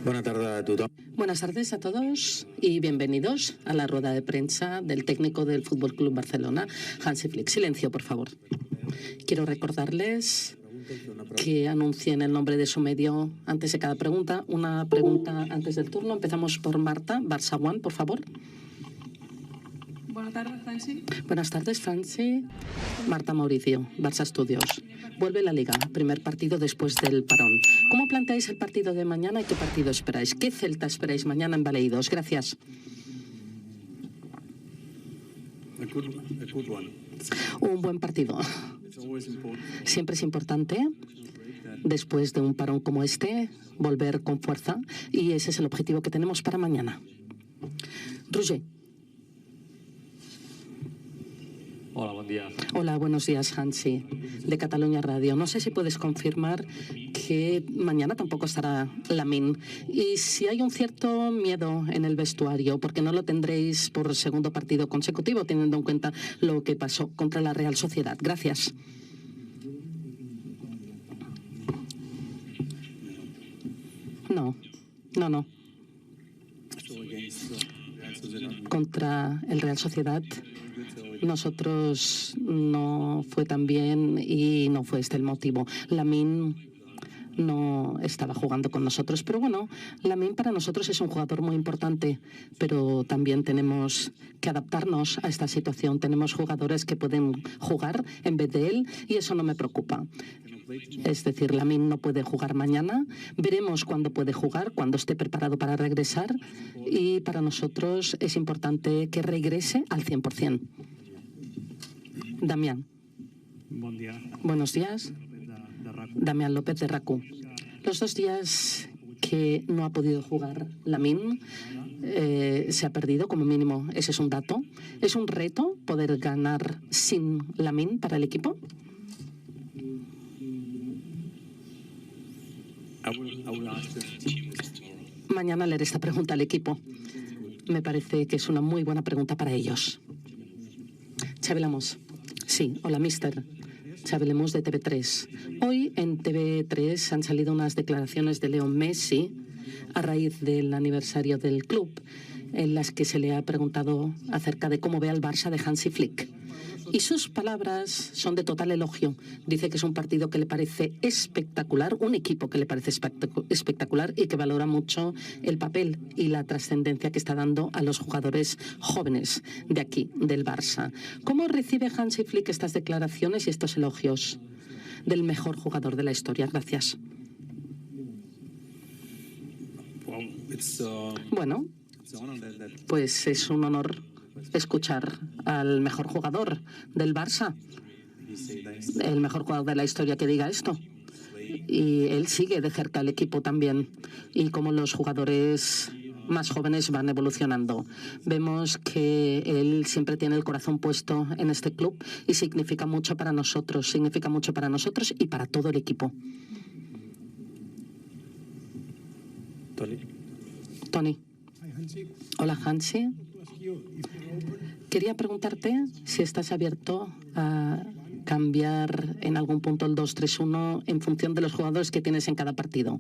Buenas tardes a todos y bienvenidos a la rueda de prensa del técnico del Fútbol Club Barcelona, Hansi Flick. Silencio, por favor. Quiero recordarles que anuncien el nombre de su medio antes de cada pregunta. Una pregunta antes del turno. Empezamos por Marta, Barça One, por favor. Buenas tardes, Franci. Buenas tardes, Franci. Marta Mauricio, Barça Studios. Vuelve la Liga, primer partido después del parón. ¿Cómo planteáis el partido de mañana y qué partido esperáis? ¿Qué Celta esperáis mañana en Baleidos? Gracias. Un buen partido. Siempre es importante, después de un parón como este, volver con fuerza, y ese es el objetivo que tenemos para mañana. Roger. Hola, buen día. Hola, buenos días, Hansi, de Cataluña Radio. No sé si puedes confirmar que mañana tampoco estará Lamine. Y si hay un cierto miedo en el vestuario, porque no lo tendréis por segundo partido consecutivo, teniendo en cuenta lo que pasó contra la Real Sociedad. Gracias. No. Contra el Real Sociedad nosotros no fue tan bien y no fue este el motivo. Lamine no estaba jugando con nosotros, pero bueno, Lamine para nosotros es un jugador muy importante, pero también tenemos que adaptarnos a esta situación. Tenemos jugadores que pueden jugar en vez de él y eso no me preocupa. Es decir, Lamine no puede jugar mañana. Veremos cuándo puede jugar, cuando esté preparado para regresar, y para nosotros es importante que regrese al 100%. Damián. Buen día. Buenos días. Damián López de RACU. Los 2 días que no ha podido jugar Lamine, se ha perdido como mínimo. Ese es un dato. ¿Es un reto poder ganar sin Lamine para el equipo? Mañana leeré esta pregunta al equipo. Me parece que es una muy buena pregunta para ellos. Xavi Lamos. Sí, hola, mister. Xavi Lamos de TV3. Hoy en TV3 han salido unas declaraciones de Leo Messi a raíz del aniversario del club, en las que se le ha preguntado acerca de cómo ve al Barça de Hansi Flick. Y sus palabras son de total elogio. Dice que es un partido que le parece espectacular, un equipo que le parece espectacular y que valora mucho el papel y la trascendencia que está dando a los jugadores jóvenes de aquí, del Barça. ¿Cómo recibe Hansi Flick estas declaraciones y estos elogios del mejor jugador de la historia? Gracias. Bueno, pues es un honor escuchar al mejor jugador del Barça, el mejor jugador de la historia, que diga esto. Y él sigue de cerca el equipo también, y cómo los jugadores más jóvenes van evolucionando. Vemos que él siempre tiene el corazón puesto en este club y significa mucho para nosotros y para todo el equipo. Tony. Hola, Hansi. Quería preguntarte si estás abierto a cambiar en algún punto el 2-3-1 en función de los jugadores que tienes en cada partido.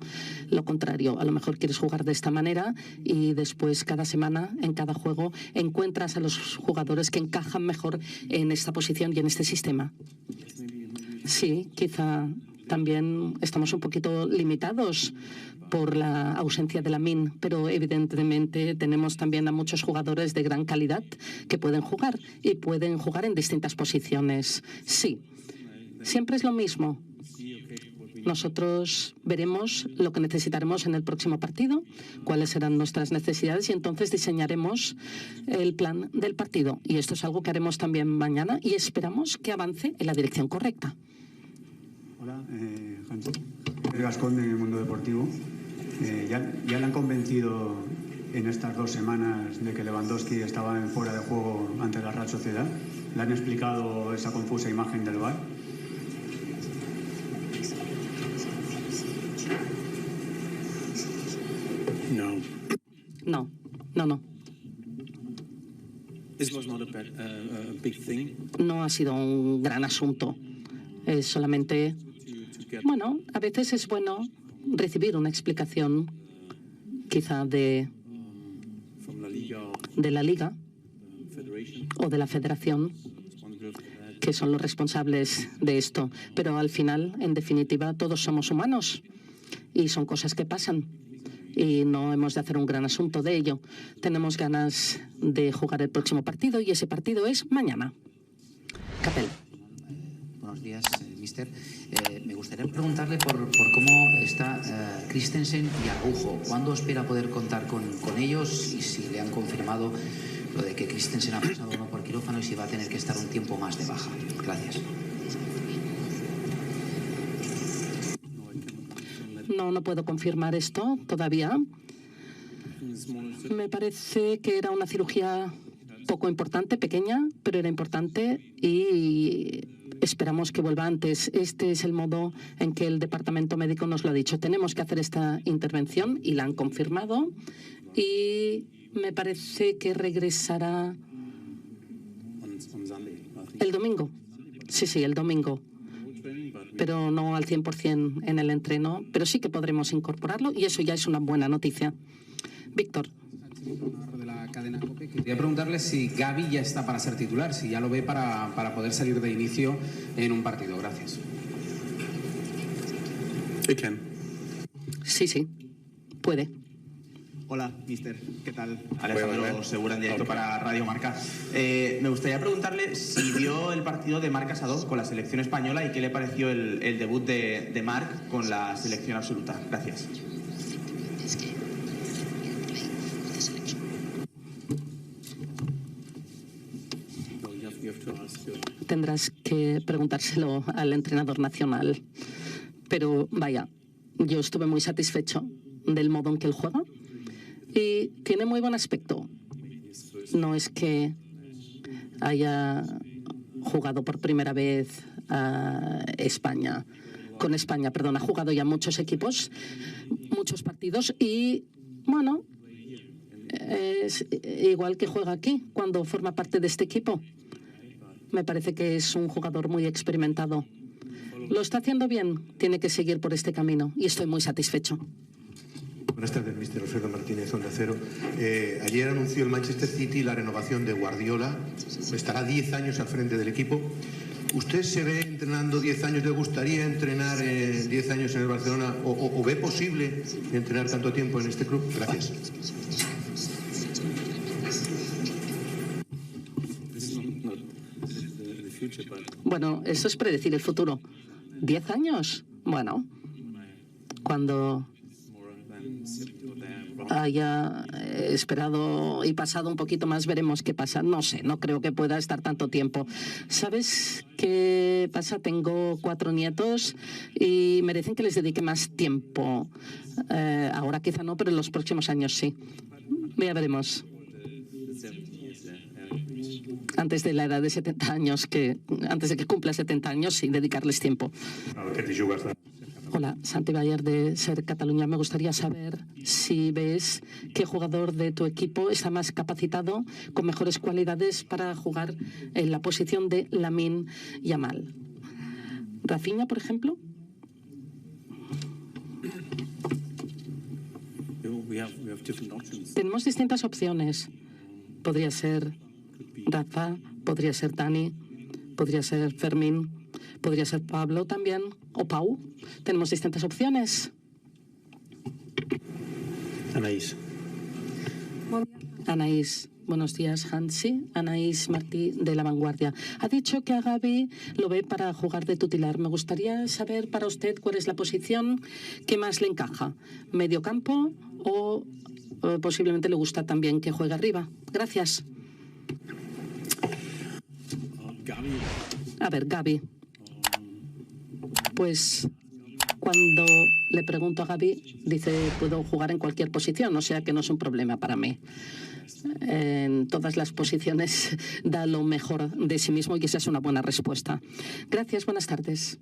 Lo contrario, a lo mejor quieres jugar de esta manera y después cada semana, en cada juego, encuentras a los jugadores que encajan mejor en esta posición y en este sistema. Sí, quizá también estamos un poquito limitados por la ausencia de Lamine, pero evidentemente tenemos también a muchos jugadores de gran calidad que pueden jugar y pueden jugar en distintas posiciones. Sí, siempre es lo mismo. Nosotros veremos lo que necesitaremos en el próximo partido, cuáles serán nuestras necesidades, y entonces diseñaremos el plan del partido. Y esto es algo que haremos también mañana y esperamos que avance en la dirección correcta. Hola, Hansi. Gascón, del Mundo Deportivo. ¿Ya le han convencido en estas 2 semanas de que Lewandowski estaba en fuera de juego ante la Real Sociedad? ¿Le han explicado esa confusa imagen del VAR? No. No ha sido un gran asunto. Es solamente, bueno, a veces es bueno recibir una explicación quizá de la Liga o de la Federación, que son los responsables de esto. Pero al final, en definitiva, todos somos humanos y son cosas que pasan. Y no hemos de hacer un gran asunto de ello. Tenemos ganas de jugar el próximo partido y ese partido es mañana. Capel. Buenos días, mister. Me gustaría preguntarle por cómo está Christensen y Araujo. ¿Cuándo espera poder contar con ellos? Y si le han confirmado lo de que Christensen ha pasado uno por quirófano y si va a tener que estar un tiempo más de baja. Gracias. No puedo confirmar esto todavía. Me parece que era una cirugía poco importante, pequeña, pero era importante y esperamos que vuelva antes. Este es el modo en que el departamento médico nos lo ha dicho. Tenemos que hacer esta intervención y la han confirmado y me parece que regresará el domingo. Sí, el domingo. Pero no al 100% en el entreno, pero sí que podremos incorporarlo y eso ya es una buena noticia. Víctor. De la cadena COPE. Quería preguntarle si Gavi ya está para ser titular, si ya lo ve para poder salir de inicio en un partido. Gracias. Sí, puede. Hola, mister. ¿Qué tal? Alejandro Segura en directo para Radio Marca. Me gustaría preguntarle si vio el partido de Marc Casadó con la selección española y qué le pareció el debut de Marc con la selección absoluta. Gracias. Tendrás que preguntárselo al entrenador nacional. Pero vaya, yo estuve muy satisfecho del modo en que él juega. Y tiene muy buen aspecto. No es que haya jugado por primera vez con España, ha jugado ya muchos equipos, muchos partidos y, bueno, es igual que juega aquí cuando forma parte de este equipo. Me parece que es un jugador muy experimentado. Lo está haciendo bien, tiene que seguir por este camino y estoy muy satisfecho. Buenas tardes, mister Alfredo Martínez, Onda Cero. Ayer anunció el Manchester City la renovación de Guardiola. Estará 10 años al frente del equipo. ¿Usted se ve entrenando 10 años? ¿Le gustaría entrenar 10 años en el Barcelona? ¿O ve posible entrenar tanto tiempo en este club? Gracias. Bueno, eso es predecir el futuro. ¿10 años? Bueno, cuando haya esperado y pasado un poquito más, veremos qué pasa. No sé, no creo que pueda estar tanto tiempo. ¿Sabes qué pasa? Tengo 4 nietos y merecen que les dedique más tiempo. Ahora quizá no, pero en los próximos años sí. Ya veremos. Antes de la edad de 70 años, antes de que cumpla 70 años, sí, dedicarles tiempo. Hola, Santi Bayer de Ser Cataluña. Me gustaría saber si ves qué jugador de tu equipo está más capacitado, con mejores cualidades para jugar en la posición de Lamine Yamal. ¿Rafinha, por ejemplo? Tenemos distintas opciones. Podría ser Rafa, podría ser Dani, podría ser Fermín, podría ser Pablo también, o Pau. Tenemos distintas opciones. Anaís, buenos días, Hansi. Anaís Martí, de La Vanguardia. Ha dicho que a Gavi lo ve para jugar de titular. Me gustaría saber para usted cuál es la posición que más le encaja. ¿Mediocampo o posiblemente le gusta también que juegue arriba? Gracias. A ver, Gavi. Pues cuando le pregunto a Gavi, dice, puedo jugar en cualquier posición, o sea que no es un problema para mí. En todas las posiciones da lo mejor de sí mismo y esa es una buena respuesta. Gracias, buenas tardes.